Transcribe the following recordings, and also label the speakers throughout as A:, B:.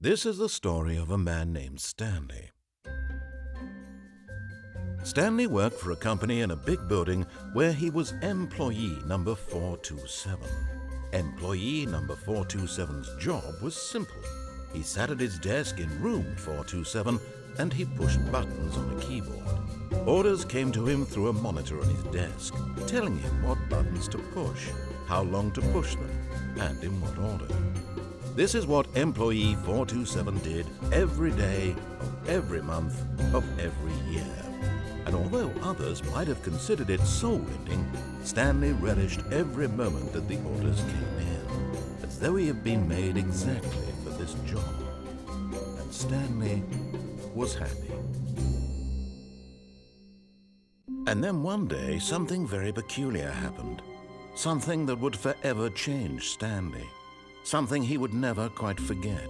A: This is the story of a man named Stanley. Stanley worked for a company in a big building where he was employee number 427. Employee number 427's job was simple. He sat at his desk in room 427 and he pushed buttons on a keyboard. Orders came to him through a monitor on his desk, telling him what buttons to push, how long to push them, and in what order. This is what employee 427 did every day of every month of every year. And although others might have considered it soul-rending, Stanley relished every moment that the orders came in, as though he had been made exactly for this job. And Stanley was happy. And then one day, something very peculiar happened. Something that would forever change Stanley. Something he would never quite forget.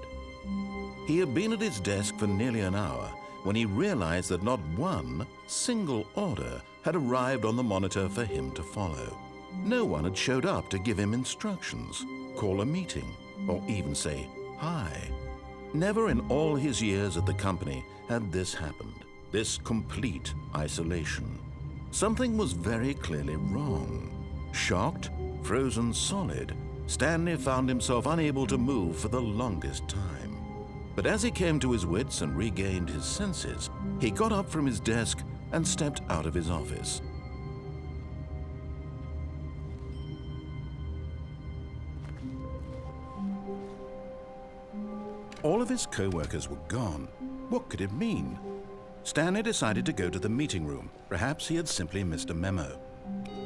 A: He had been at his desk for nearly an hour when he realized that not one single order had arrived on the monitor for him to follow. No one had showed up to give him instructions, call a meeting, or even say hi. Never in all his years at the company had this happened, this complete isolation. Something was very clearly wrong. Shocked, frozen solid, Stanley found himself unable to move for the longest time. But as he came to his wits and regained his senses, he got up from his desk and stepped out of his office. All of his co-workers were gone. What could it mean? Stanley decided to go to the meeting room. Perhaps he had simply missed a memo.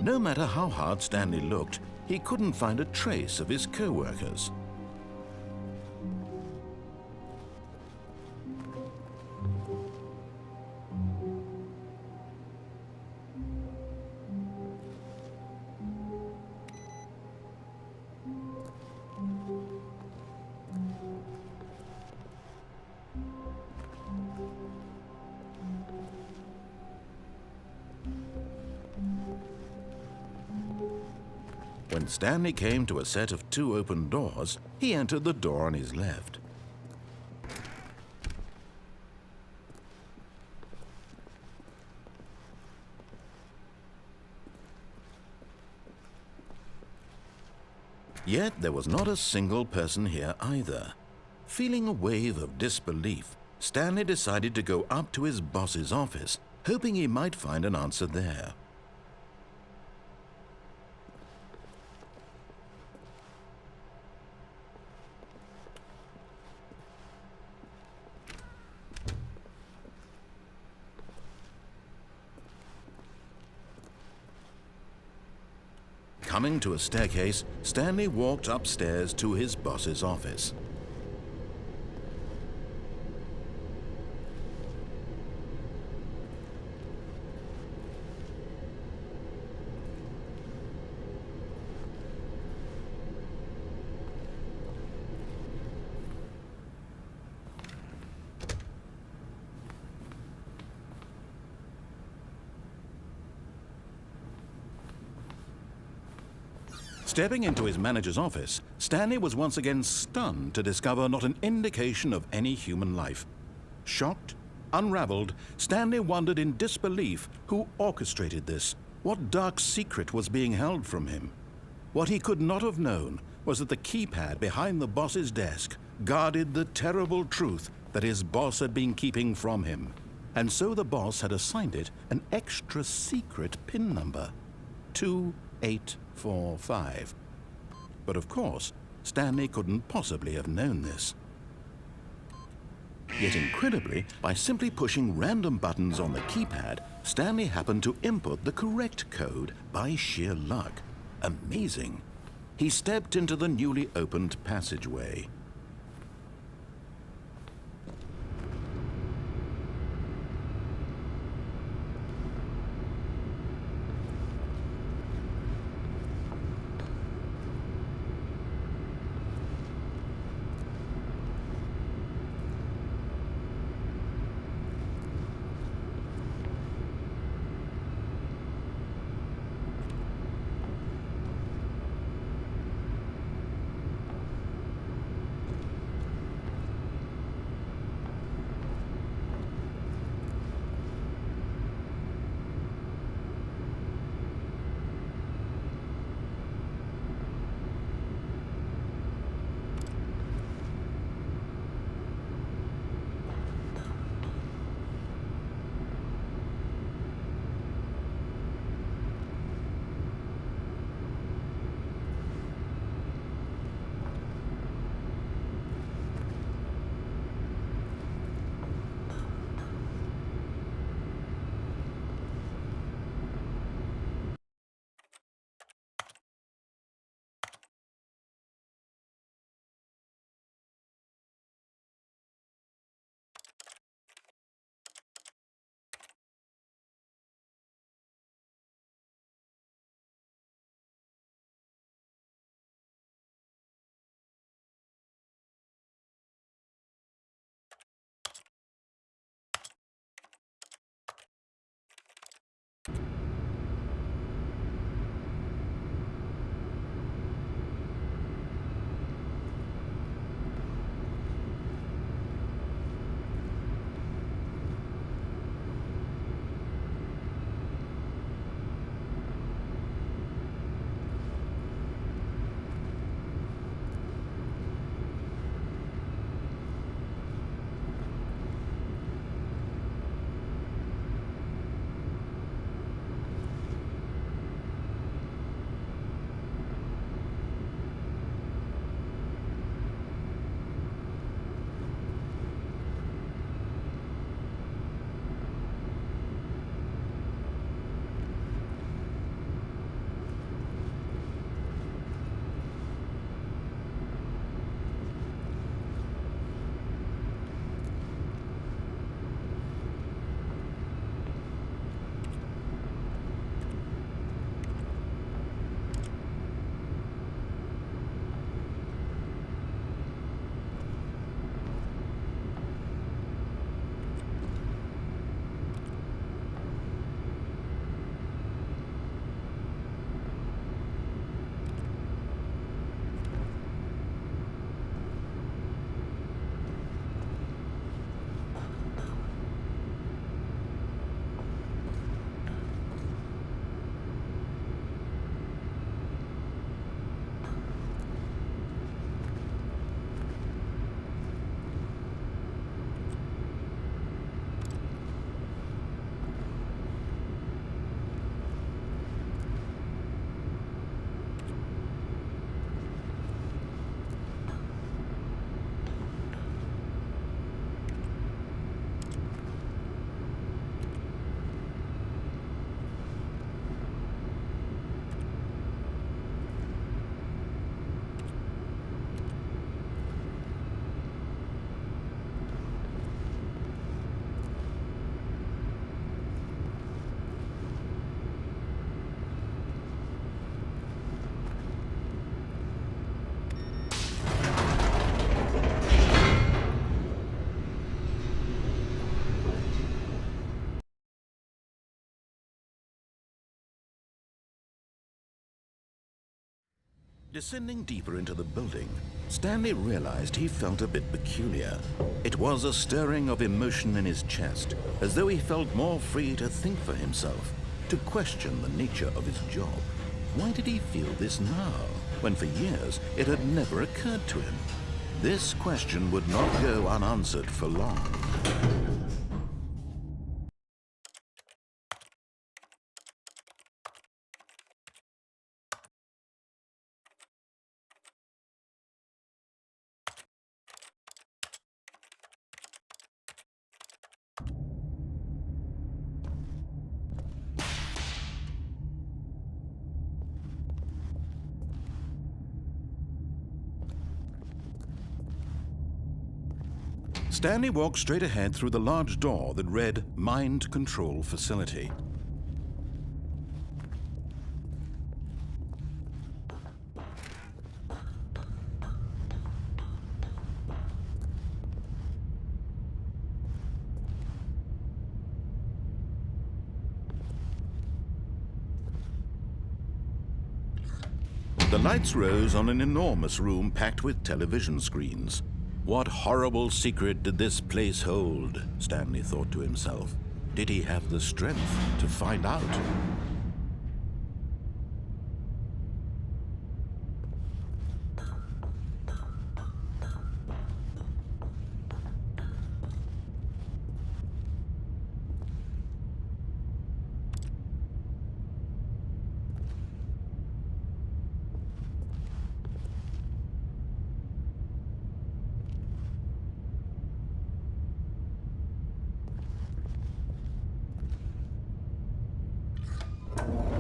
A: No matter how hard Stanley looked, he couldn't find a trace of his co-workers. When Stanley came to a set of 2 open doors, he entered the door on his left. Yet there was not a single person here either. Feeling a wave of disbelief, Stanley decided to go up to his boss's office, hoping he might find an answer there. Coming to a staircase, Stanley walked upstairs to his boss's office. Stepping into his manager's office, Stanley was once again stunned to discover not an indication of any human life. Shocked, unraveled, Stanley wondered in disbelief who orchestrated this, what dark secret was being held from him. What he could not have known was that the keypad behind the boss's desk guarded the terrible truth that his boss had been keeping from him. And so the boss had assigned it an extra secret PIN number, 2845. But of course, Stanley couldn't possibly have known this. Yet incredibly, by simply pushing random buttons on the keypad, Stanley happened to input the correct code by sheer luck. Amazing. He stepped into the newly opened passageway. Descending deeper into the building, Stanley realized he felt a bit peculiar. It was a stirring of emotion in his chest, as though he felt more free to think for himself, to question the nature of his job. Why did he feel this now, when for years it had never occurred to him? This question would not go unanswered for long. Stanley walked straight ahead through the large door that read Mind Control Facility. The lights rose on an enormous room packed with television screens. What horrible secret did this place hold? Stanley thought to himself. Did he have the strength to find out?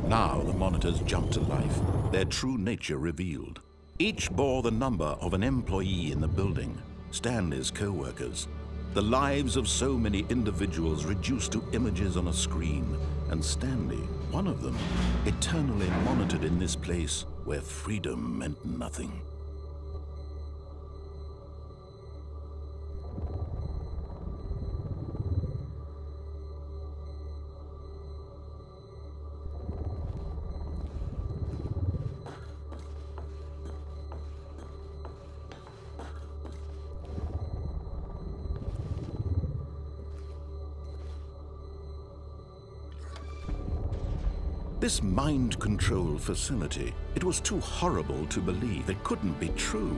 A: Now the monitors jumped to life, their true nature revealed. Each bore the number of an employee in the building, Stanley's co-workers. The lives of so many individuals reduced to images on a screen, and Stanley, one of them, eternally monitored in this place where freedom meant nothing. This mind control facility, it was too horrible to believe. It couldn't be true.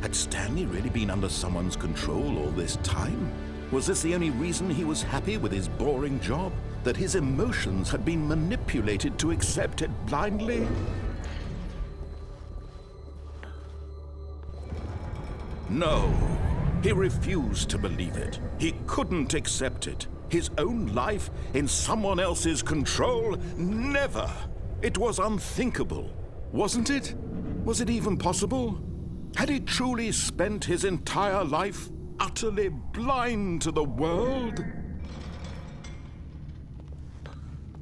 A: Had Stanley really been under someone's control all this time? Was this the only reason he was happy with his boring job? That his emotions had been manipulated to accept it blindly? No, he refused to believe it. He couldn't accept it. His own life in someone else's control? Never! It was unthinkable, wasn't it? Was it even possible? Had he truly spent his entire life utterly blind to the world?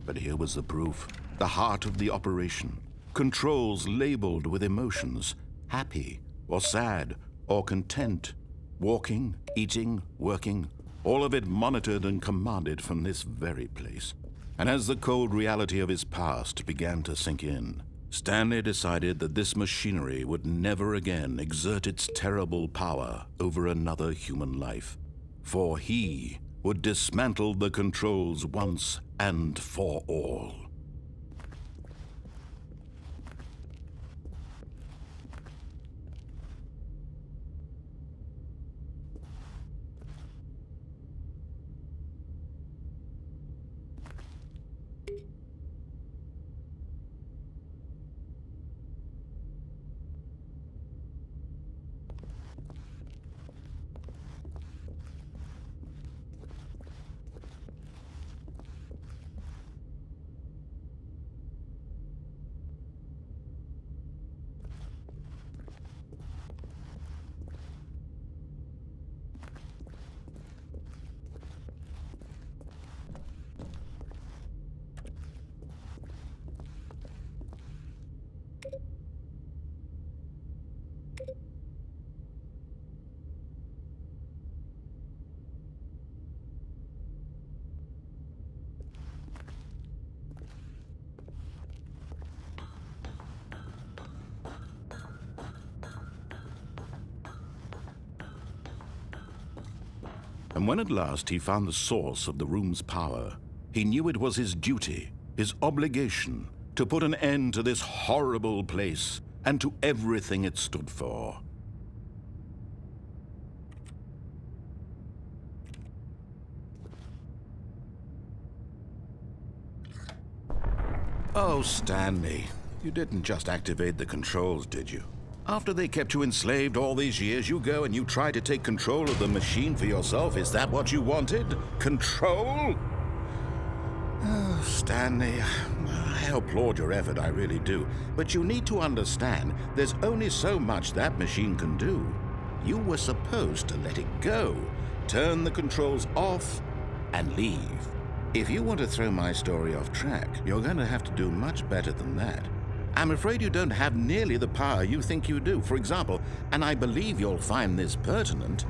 A: But here was the proof, the heart of the operation. Controls labeled with emotions, happy or sad or content, walking, eating, working, all of it monitored and commanded from this very place. And as the cold reality of his past began to sink in, Stanley decided that this machinery would never again exert its terrible power over another human life. For he would dismantle the controls once and for all. And when at last he found the source of the room's power, he knew it was his duty, his obligation, to put an end to this horrible place and to everything it stood for. Oh, Stanley, you didn't just activate the controls, did you? After they kept you enslaved all these years, you go and you try to take control of the machine for yourself. Is that what you wanted? Control? Oh, Stanley, I applaud your effort, I really do. But you need to understand, there's only so much that machine can do. You were supposed to let it go, turn the controls off, and leave. If you want to throw my story off track, you're going to have to do much better than that. I'm afraid you don't have nearly the power you think you do. For example, and I believe you'll find this pertinent,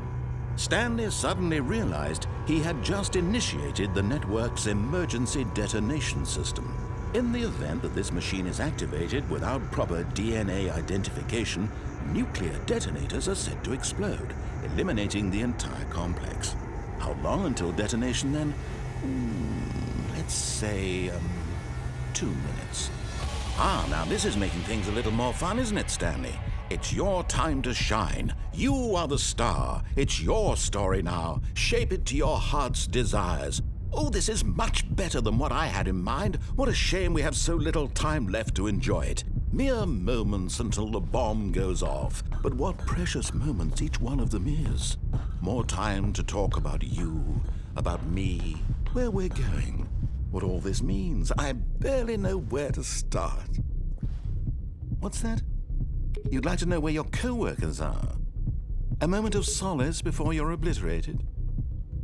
A: Stanley suddenly realized he had just initiated the network's emergency detonation system. In the event that this machine is activated without proper DNA identification, nuclear detonators are said to explode, eliminating the entire complex. How long until detonation then? Let's say 2 minutes. Now this is making things a little more fun, isn't it, Stanley? It's your time to shine. You are the star. It's your story now. Shape it to your heart's desires. Oh, this is much better than what I had in mind. What a shame we have so little time left to enjoy it. Mere moments until the bomb goes off. But what precious moments each one of them is. More time to talk about you, about me, where we're going, what all this means. I barely know where to start. What's that? You'd like to know where your co-workers are? A moment of solace before you're obliterated?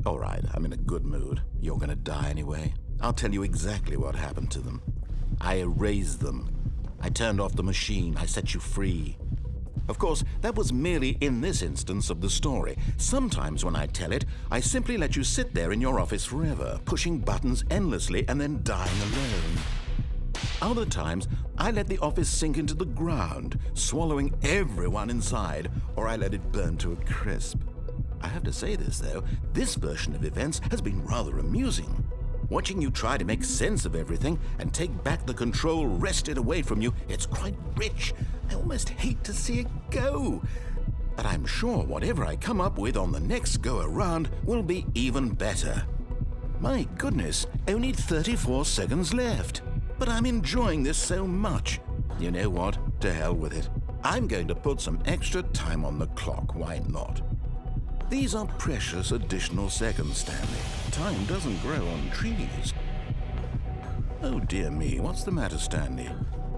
A: All right, I'm in a good mood. You're gonna die anyway. I'll tell you exactly what happened to them. I erased them. I turned off the machine. I set you free. Of course, that was merely in this instance of the story. Sometimes when I tell it, I simply let you sit there in your office forever, pushing buttons endlessly and then dying alone. Other times, I let the office sink into the ground, swallowing everyone inside, or I let it burn to a crisp. I have to say this, though, this version of events has been rather amusing. Watching you try to make sense of everything and take back the control wrested away from you, it's quite rich. I almost hate to see it go. But I'm sure whatever I come up with on the next go-around will be even better. My goodness, only 34 seconds left. But I'm enjoying this so much. You know what? To hell with it. I'm going to put some extra time on the clock. Why not? These are precious additional seconds, Stanley. Time doesn't grow on trees. Oh dear me, what's the matter, Stanley?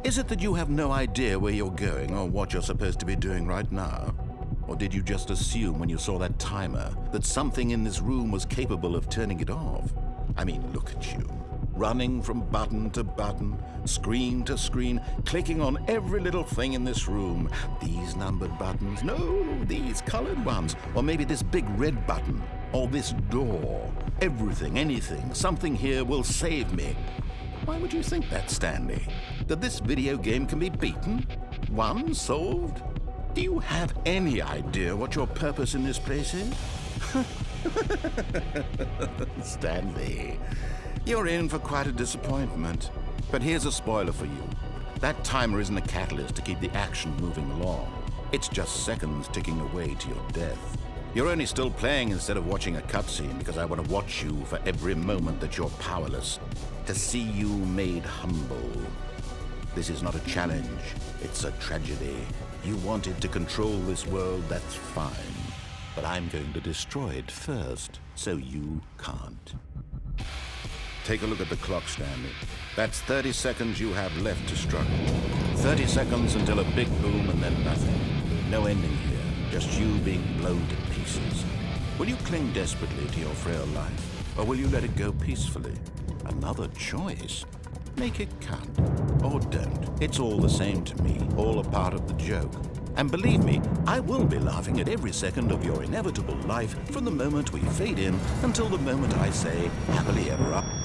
A: Is it that you have no idea where you're going or what you're supposed to be doing right now? Or did you just assume when you saw that timer that something in this room was capable of turning it off? I mean, look at you. Running from button to button, screen to screen, clicking on every little thing in this room. These numbered buttons, no, these colored ones, or maybe this big red button, or this door. Everything, anything, something here will save me. Why would you think that, Stanley? That this video game can be beaten? Won? Solved? Do you have any idea what your purpose in this place is? Stanley, you're in for quite a disappointment. But here's a spoiler for you. That timer isn't a catalyst to keep the action moving along. It's just seconds ticking away to your death. You're only still playing instead of watching a cutscene because I want to watch you for every moment that you're powerless, to see you made humble. This is not a challenge, it's a tragedy. You wanted to control this world, that's fine. But I'm going to destroy it first, so you can't. Take a look at the clock, Stanley. That's 30 seconds you have left to struggle. 30 seconds until a big boom and then nothing. No ending here, just you being blown to pieces. Will you cling desperately to your frail life, or will you let it go peacefully? Another choice. Make it count, or don't. It's all the same to me, all a part of the joke. And believe me, I will be laughing at every second of your inevitable life from the moment we fade in until the moment I say happily ever after.